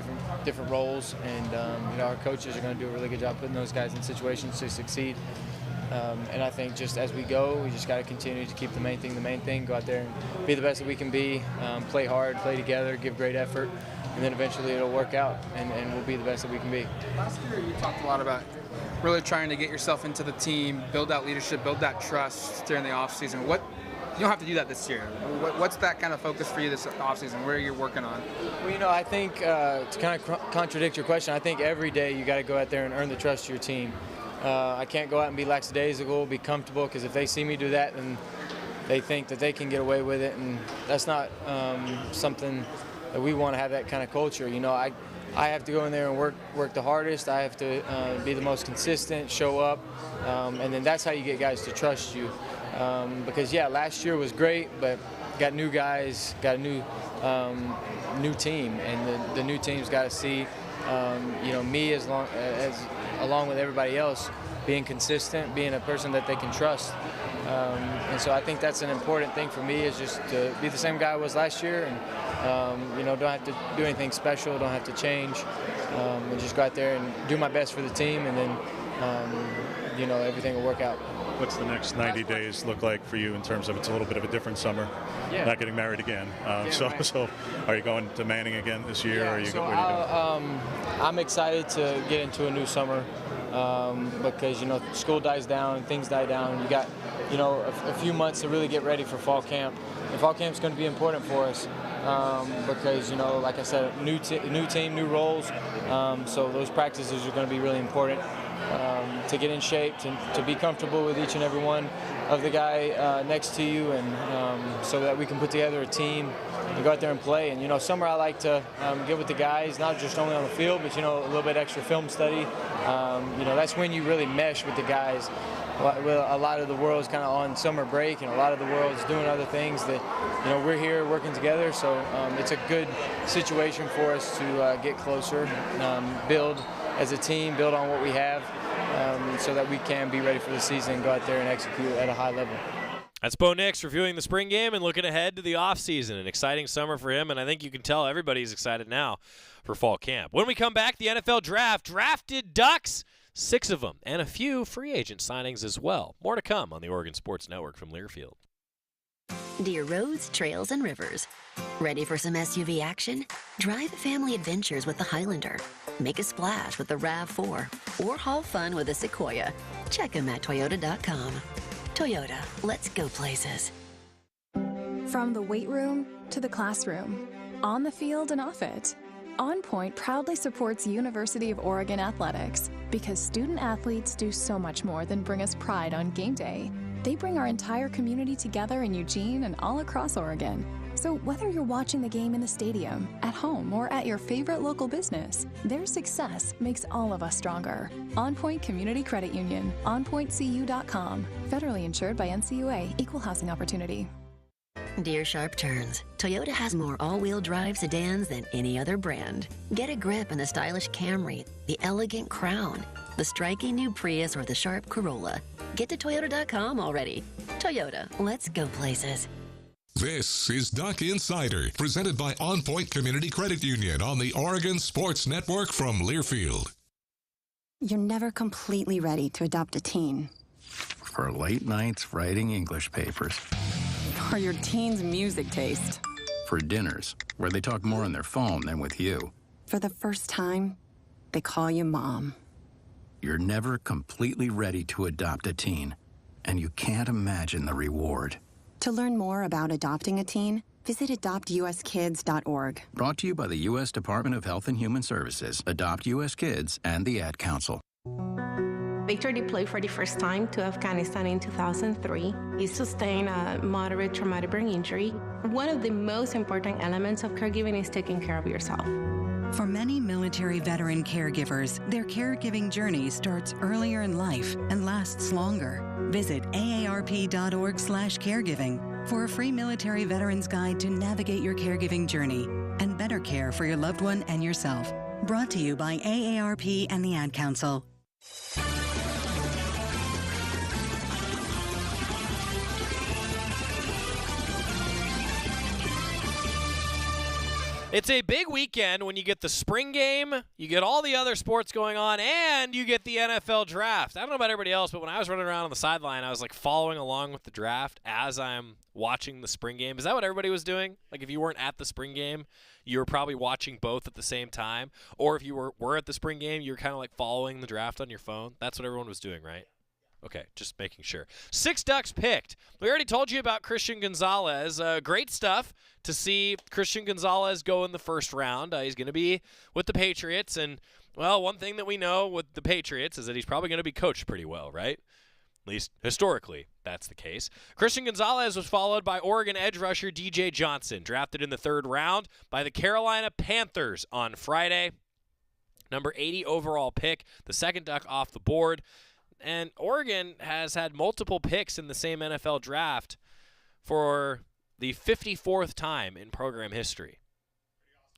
different roles, and our coaches are going to do a really good job putting those guys in situations to succeed. And I think just as we go, we just got to continue to keep the main thing, go out there and be the best that we can be, play hard, play together, give great effort, and then eventually it'll work out, and we'll be the best that we can be. Last year you talked a lot about really trying to get yourself into the team, build that leadership, build that trust during the offseason. You don't have to do that this year. What's that kind of focus for you this offseason? Where are you working on? Well, I think to kind of contradict your question, I think every day you got to go out there and earn the trust of your team. I can't go out and be lackadaisical, be comfortable, because if they see me do that, then they think that they can get away with it, and that's not something that we want to have, that kind of culture. I have to go in there and work the hardest. I have to be the most consistent, show up, and then that's how you get guys to trust you. Because last year was great, but got new guys, got a new team, and the new team's got to see me along with everybody else, being consistent, being a person that they can trust. And so I think that's an important thing for me, is just to be the same guy I was last year, and don't have to do anything special, don't have to change, and just go out there and do my best for the team, and then everything will work out. What's the next 90 days look like for you in terms of, it's a little bit of a different summer, not getting married again. So are you going to Manning again this year? Yeah, or are you so where are you going? I'm excited to get into a new summer because, school dies down and things die down. You got, a few months to really get ready for fall camp. And fall camp's going to be important for us because, like I said, new team, new roles. So those practices are going to be really important. To get in shape, to be comfortable with each and every one of the guy next to you, and so that we can put together a team and go out there and play. And summer I like to get with the guys, not just only on the field, but a little bit extra film study. That's when you really mesh with the guys. A lot of the world's kind of on summer break, and a lot of the world's doing other things that we're here working together. So it's a good situation for us to get closer, build as a team, build on what we have, so that we can be ready for the season and go out there and execute at a high level. That's Bo Nix reviewing the spring game and looking ahead to the offseason. An exciting summer for him, and I think you can tell everybody's excited now for fall camp. When we come back, the NFL Draft drafted Ducks, 6 of them, and a few free agent signings as well. More to come on the Oregon Sports Network from Learfield. Dear roads, trails, and rivers. Ready for some SUV action? Drive family adventures with the Highlander. Make a splash with the RAV4, or haul fun with a Sequoia. Check them at Toyota.com. Toyota, let's go places. From the weight room to the classroom, on the field and off it, OnPoint proudly supports University of Oregon athletics because student athletes do so much more than bring us pride on game day. They bring our entire community together in Eugene and all across Oregon. So whether you're watching the game in the stadium, at home, or at your favorite local business, their success makes all of us stronger. OnPoint Community Credit Union, onpointcu.com. Federally insured by NCUA, Equal Housing Opportunity. Dear Sharp Turns, Toyota has more all-wheel drive sedans than any other brand. Get a grip in the stylish Camry, the elegant Crown, the striking new Prius, or the sharp Corolla. Get to Toyota.com already. Toyota, let's go places. This is Duck Insider, presented by OnPoint Community Credit Union on the Oregon Sports Network from Learfield. You're never completely ready to adopt a teen. For late nights writing English papers. Or your teen's music taste. For dinners, where they talk more on their phone than with you. For the first time, they call you Mom. You're never completely ready to adopt a teen, and you can't imagine the reward. To learn more about adopting a teen, visit adoptuskids.org. Brought to you by the U.S. Department of Health and Human Services, Adopt U.S. Kids, and the Ad Council. Victor deployed for the first time to Afghanistan in 2003. He sustained a moderate traumatic brain injury. One of the most important elements of caregiving is taking care of yourself. For many military veteran caregivers, their caregiving journey starts earlier in life and lasts longer. Visit aarp.org/caregiving for a free military veterans guide to navigate your caregiving journey and better care for your loved one and yourself. Brought to you by AARP and the Ad Council. It's a big weekend when you get the spring game, you get all the other sports going on, and you get the NFL draft. I don't know about everybody else, but when I was running around on the sideline, I was like following along with the draft as I'm watching the spring game. Is that what everybody was doing? Like if you weren't at the spring game, you were probably watching both at the same time. Or if you were at the spring game, you were kind of like following the draft on your phone. That's what everyone was doing, right? Okay, just making sure. 6 Ducks picked. We already told you about Christian Gonzalez. Great stuff to see Christian Gonzalez go in the first round. He's going to be with the Patriots. And, well, one thing that we know with the Patriots is that he's probably going to be coached pretty well, right? At least historically, that's the case. Christian Gonzalez was followed by Oregon edge rusher DJ Johnson, drafted in the 3rd round by the Carolina Panthers on Friday. Number 80 overall pick, the second Duck off the board. And Oregon has had multiple picks in the same NFL draft for the 54th time in program history.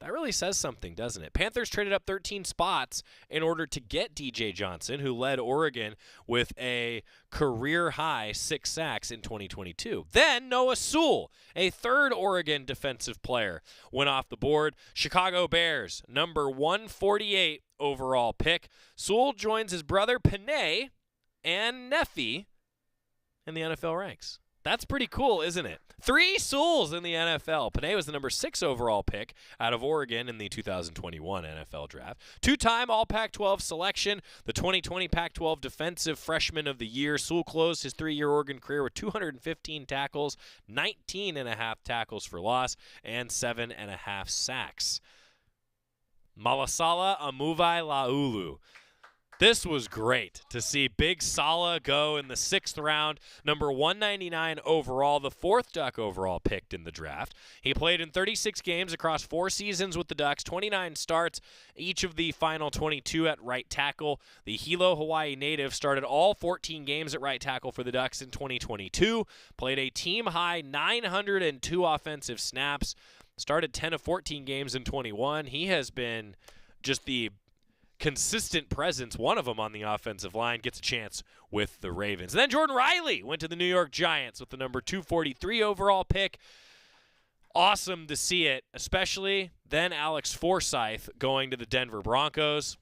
That really says something, doesn't it? Panthers traded up 13 spots in order to get DJ Johnson, who led Oregon with a career-high 6 sacks in 2022. Then Noah Sewell, a 3rd Oregon defensive player, went off the board. Chicago Bears, number 148 overall pick. Sewell joins his brother Panay and Neffy in the NFL ranks. That's pretty cool, isn't it? 3 Sewells in the NFL. Panay was the number 6 overall pick out of Oregon in the 2021 NFL draft. 2-time All-Pac-12 selection, the 2020 Pac-12 Defensive Freshman of the Year. Sewell closed his 3-year Oregon career with 215 tackles, 19.5 tackles for loss, and 7.5 sacks. Malasala Amuvai Laulu. This was great to see Big Sala go in the 6th round, number 199 overall, the 4th Duck overall picked in the draft. He played in 36 games across 4 seasons with the Ducks, 29 starts, each of the final 22 at right tackle. The Hilo, Hawaii native started all 14 games at right tackle for the Ducks in 2022, played a team-high 902 offensive snaps, started 10 of 14 games in 21. He has been just the consistent presence, one of them on the offensive line, gets a chance with the Ravens. And then Jordan Riley went to the New York Giants with the number 243 overall pick. Awesome to see it, especially then Alex Forsythe going to the Denver Broncos.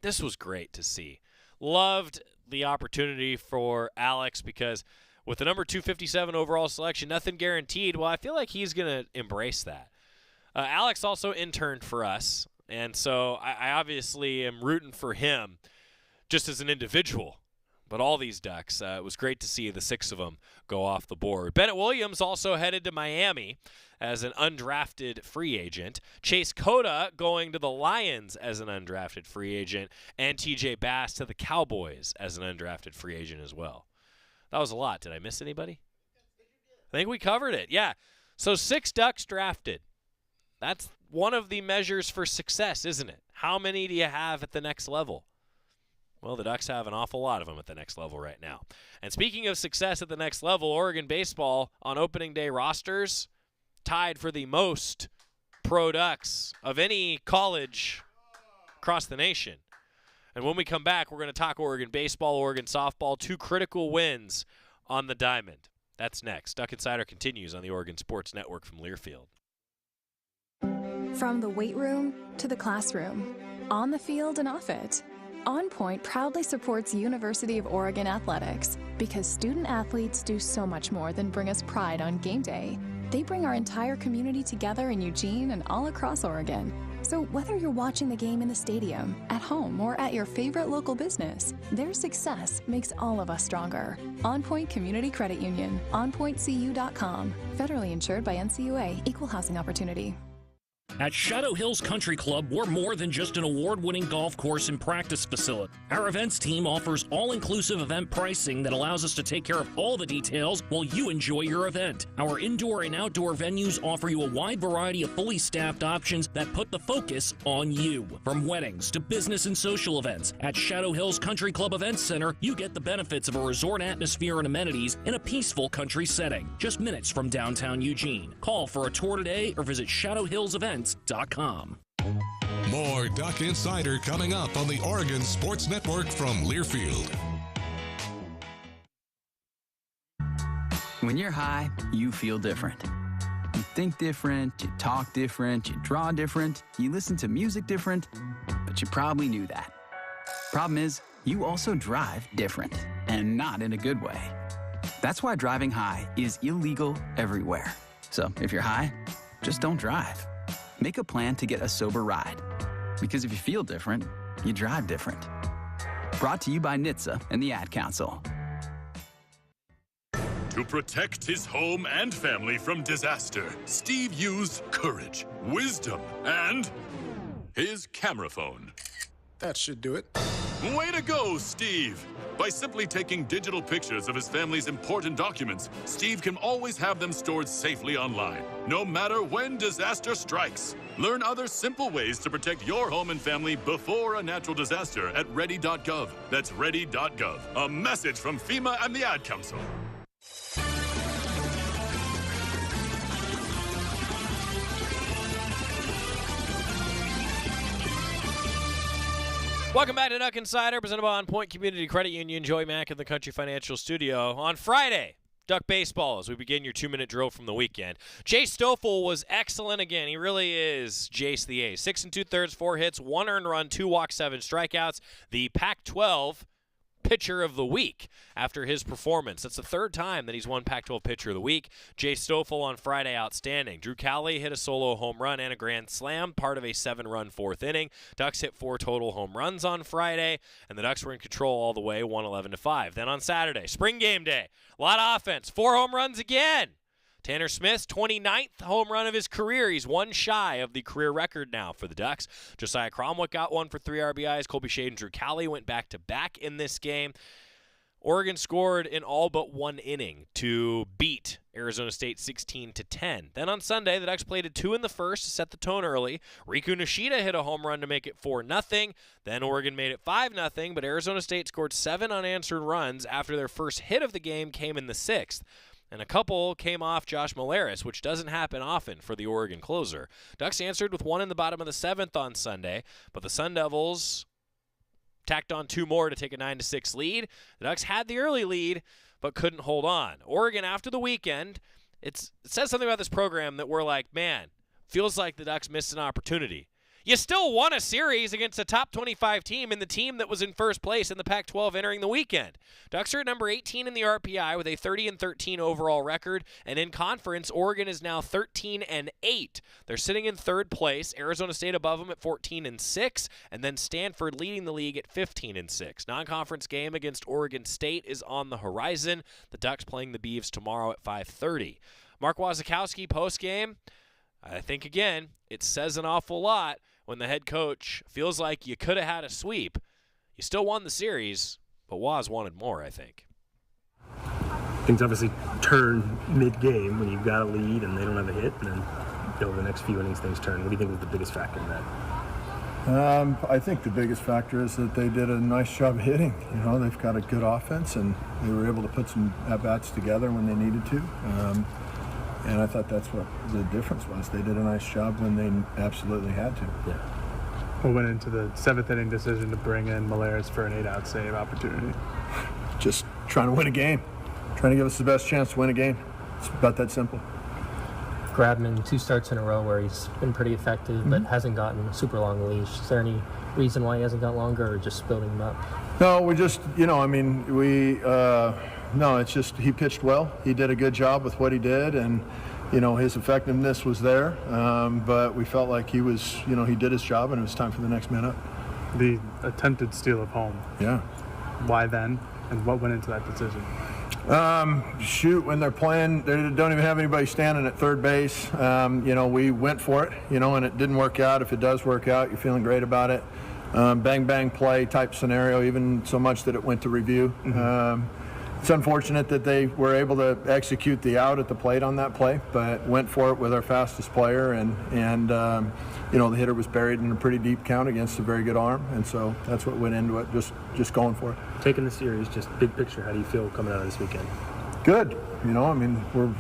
This was great to see. Loved the opportunity for Alex because with the number 257 overall selection, nothing guaranteed. Well, I feel like he's going to embrace that. Alex also interned for us. And so I obviously am rooting for him just as an individual. But all these Ducks, it was great to see the 6 of them go off the board. Bennett Williams also headed to Miami as an undrafted free agent. Chase Cota going to the Lions as an undrafted free agent. And TJ Bass to the Cowboys as an undrafted free agent as well. That was a lot. Did I miss anybody? I think we covered it. Yeah. So 6 Ducks drafted. That's one of the measures for success, isn't it? How many do you have at the next level? Well, the Ducks have an awful lot of them at the next level right now. And speaking of success at the next level, Oregon baseball on opening day rosters tied for the most pro Ducks of any college across the nation. And when we come back, we're going to talk Oregon baseball, Oregon softball, 2 critical wins on the diamond. That's next. Duck Insider continues on the Oregon Sports Network from Learfield. From the weight room to the classroom, on the field and off it, OnPoint proudly supports University of Oregon athletics because student athletes do so much more than bring us pride on game day. They bring our entire community together in Eugene and all across Oregon. So whether you're watching the game in the stadium, at home, or at your favorite local business, their success makes all of us stronger. OnPoint Community Credit Union, onpointcu.com. Federally insured by NCUA, Equal Housing Opportunity. At Shadow Hills Country Club, we're more than just an award-winning golf course and practice facility. Our events team offers all-inclusive event pricing that allows us to take care of all the details while you enjoy your event. Our indoor and outdoor venues offer you a wide variety of fully staffed options that put the focus on you. From weddings to business and social events, at Shadow Hills Country Club Events Center, you get the benefits of a resort atmosphere and amenities in a peaceful country setting, just minutes from downtown Eugene. Call for a tour today or visit shadowhillsevents.com. More Duck Insider coming up on the Oregon Sports Network from Learfield. When you're high, you feel different. You think different, you talk different, you draw different, you listen to music different, but you probably knew that. Problem is, you also drive different, and not in a good way. That's why driving high is illegal everywhere. So if you're high, just don't drive. Make a plan to get a sober ride. Because if you feel different, you drive different. Brought to you by NHTSA and the Ad Council. To protect his home and family from disaster, Steve used courage, wisdom, and his camera phone. That should do it. Way to go, Steve! By simply taking digital pictures of his family's important documents, Steve can always have them stored safely online, no matter when disaster strikes. Learn other simple ways to protect your home and family before a natural disaster at ready.gov. That's ready.gov. A message from FEMA and the Ad Council. Welcome back to Duck Insider, presented by OnPoint Community Credit Union. Joey Mack in the Country Financial Studio. On Friday, Duck Baseball, as we begin your 2-minute drill from the weekend. Jace Stoffel was excellent again. He really is Jace the Ace. 6 2/3, 4 hits, 1 earned run, 2 walks, 7 strikeouts. The Pac-12 Pitcher of the Week after his performance. That's the 3rd time that he's won Pac-12 Pitcher of the Week. Jace Stoffel on Friday, outstanding. Drew Cowley hit a solo home run and a grand slam, part of a 7-run 4th inning. Ducks hit 4 total home runs on Friday, and the Ducks were in control all the way, 111-5. Then on Saturday, spring game day, a lot of offense, 4 home runs again. Tanner Smith's 29th home run of his career. He's 1 shy of the career record now for the Ducks. Josiah Cromwell got 1 for 3 RBIs. Colby Shade and Drew Cowley went back-to-back in this game. Oregon scored in all but 1 inning to beat Arizona State 16-10. Then on Sunday, the Ducks played a 2 in the first to set the tone early. Riku Nishida hit a home run to make it 4-0. Then Oregon made it 5-0, but Arizona State scored 7 unanswered runs after their first hit of the game came in the 6th. And a couple came off Josh Molaris, which doesn't happen often for the Oregon closer. Ducks answered with 1 in the bottom of the 7th on Sunday, but the Sun Devils tacked on 2 more to take a 9-6 lead. The Ducks had the early lead, but couldn't hold on. Oregon, after the weekend, it says something about this program that we're like, man, feels like the Ducks missed an opportunity. You still won a series against a top 25 team and the team that was in first place in the Pac-12 entering the weekend. Ducks are at number 18 in the RPI with a 30-13 overall record, and in conference, Oregon is now 13-8. They're sitting in 3rd place, Arizona State above them at 14-6, and then Stanford leading the league at 15-6. Non-conference game against Oregon State is on the horizon. The Ducks playing the Beavs tomorrow at 5:30. Mark Wasikowski post-game, I think, again, it says an awful lot when the head coach feels like you could have had a sweep. You still won the series, but Waz wanted more, I think. Things obviously turn mid-game when you've got a lead and they don't have a hit, and then the next few innings things turn. What do you think was the biggest factor in that? I think the biggest factor is that they did a nice job hitting. They've got a good offense, and they were able to put some at-bats together when they needed to. And I thought that's what the difference was. They did a nice job when they absolutely had to. Yeah. What went into the 7th inning decision to bring in Malaris for an 8-out save opportunity? Just trying to win a game. Trying to give us the best chance to win a game. It's about that simple. Grabman, 2 starts in a row where he's been pretty effective, but hasn't gotten a super long leash. Is there any reason why he hasn't got longer, or just building him up? No, we just, no, it's just he pitched well. He did a good job with what he did, and, his effectiveness was there. But we felt like he was, he did his job, and it was time for the next man up. The attempted steal of home. Yeah. Why then, and what went into that decision? When they're playing, they don't even have anybody standing at third base. We went for it, and it didn't work out. If it does work out, you're feeling great about it. Bang, bang play type scenario, even so much that it went to review. It's unfortunate that they were able to execute the out at the plate on that play, but went for it with our fastest player, and the hitter was buried in a pretty deep count against a very good arm, and so that's what went into it, just going for it. Taking the series, just big picture, how do you feel coming out of this weekend? Good. We're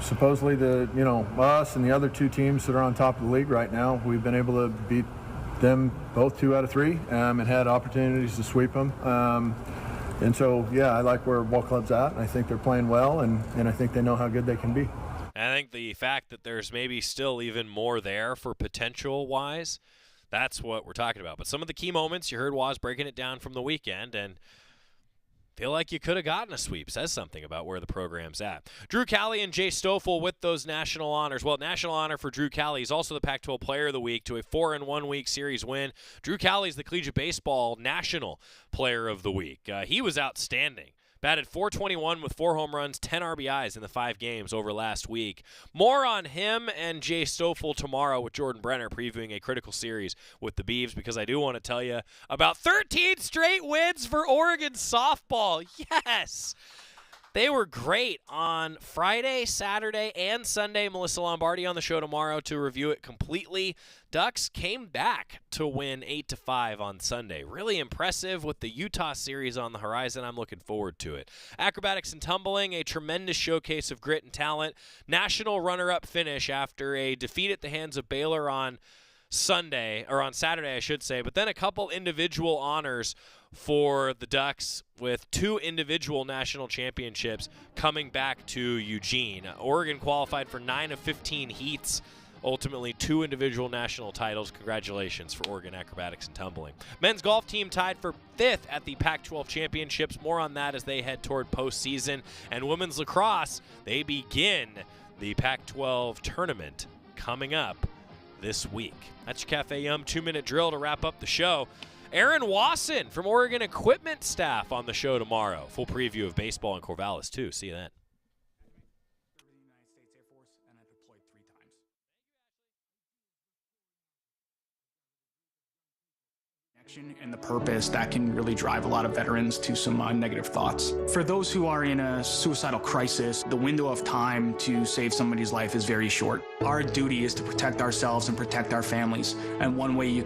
supposedly us and the other 2 teams that are on top of the league right now, we've been able to beat them both 2 out of 3 and had opportunities to sweep them. And so, I like where ball club's at, and I think they're playing well, and I think they know how good they can be. I think the fact that there's maybe still even more there for potential-wise, that's what we're talking about. But some of the key moments, you heard Waz breaking it down from the weekend, and feel like you could have gotten a sweep. Says something about where the program's at. Drew Cali and Jay Stoffel with those national honors. Well, national honor for Drew Cali. He's also the Pac-12 Player of the Week to a 4-in-1-week series win. Drew Cali is the Collegiate Baseball National Player of the Week. He was outstanding. Batted .421 with 4 home runs, 10 RBIs in the 5 games over last week. More on him and Jay Stoffel tomorrow with Jordan Brenner previewing a critical series with the Beavs, because I do want to tell you about 13 straight wins for Oregon softball. Yes! They were great on Friday, Saturday, and Sunday. Melissa Lombardi on the show tomorrow to review it completely. Ducks came back to win 8-5 on Sunday. Really impressive with the Utah series on the horizon. I'm looking forward to it. Acrobatics and tumbling, a tremendous showcase of grit and talent. National runner-up finish after a defeat at the hands of Baylor on Saturday, I should say. But then a couple individual honors for the Ducks with 2 individual national championships coming back to Eugene. Oregon qualified for 9 of 15 heats, ultimately 2 individual national titles. Congratulations for Oregon acrobatics and tumbling. Men's golf team tied for 5th at the Pac-12 championships. More on that as they head toward postseason. And women's lacrosse, they begin the Pac-12 tournament coming up this week. That's your Cafe Yum 2-minute drill to wrap up the show. Aaron Wasson from Oregon equipment staff on the show tomorrow. Full preview of baseball in Corvallis, too. See you then. And the purpose that can really drive a lot of veterans to some negative thoughts. For those who are in a suicidal crisis, the window of time to save somebody's life is very short. Our duty is to protect ourselves and protect our families, and one way you